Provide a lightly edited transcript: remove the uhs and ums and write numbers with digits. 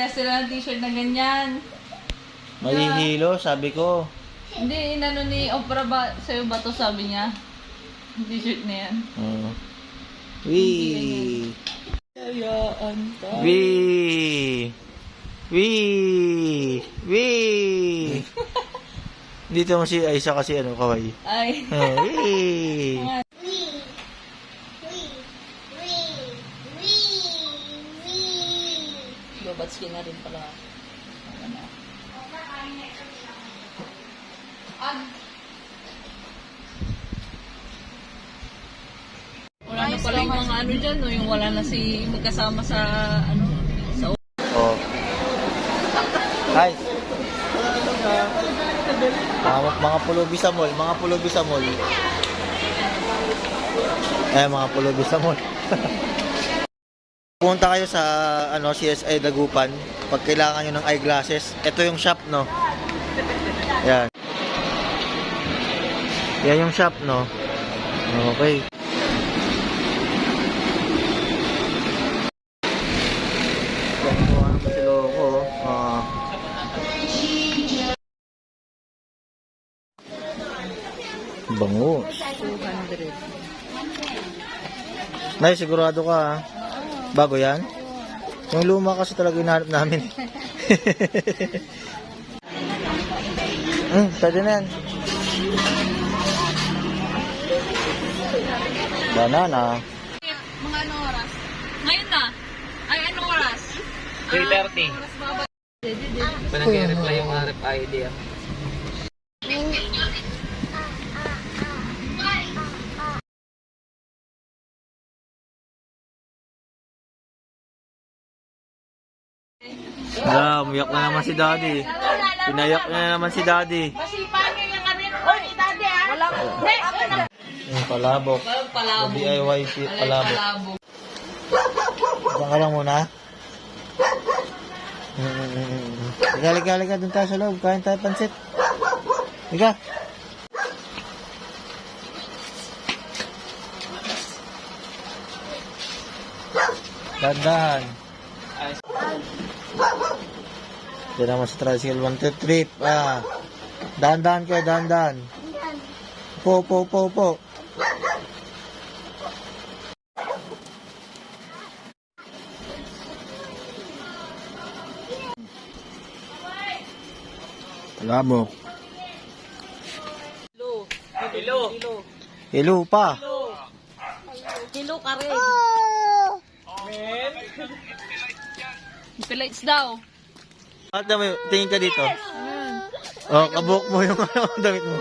Kaya sila ng t-shirt na ganyan. Mahihilo, sabi ko. Hindi, inano ni Oprah ba, sa'yo ba to sabi niya? Yung t-shirt na yan. Wee! Ayaan ka. Wee! Wee! Wee! Dito mo si Aisa kasi ano, kawaii. Ay. Wee! Babatski na rin pala. Wala na pala yung mga ano dyan, no? Yung wala na si magkasama sa ano, sa Oh. Guys. Mga pulubi sa mall, mga pulubi sa mall. Mga pulubi sa mall. Pumunta kayo sa ano CSI Dagupan pag kailangan nyo ng eyeglasses. Ito yung shop, no? Yan. Yan yung shop, no? Okay. Bango. 200. Nay, sigurado ka ha? Bago yan? Yung luma kasi talaga hinahanap namin. Pwede na yan. Banana. Mga ano oras? Ngayon na? Ay, anong oras? 3:30. Pa nag-reply yung RFID ah. Umiyak na naman si Daddy. Pinayak na naman si Daddy. Masipan niyo yung kanin. Oy, Daddy ah! Walang Yung palabok. palabog. DIY palabok. Diyan ka lang muna. Liga, dun tayo sa loob. Kain tayo pansit. Liga. Dandahan. Diyan naman sa tricycle 1, 2, 3. Dahan-dahan kayo, dahan-dahan. Po. Palabok. Hello pa. Kilo ka rin. Pilites daw. At tingin ka dito. Oh, kabuhok mo yung damit mo.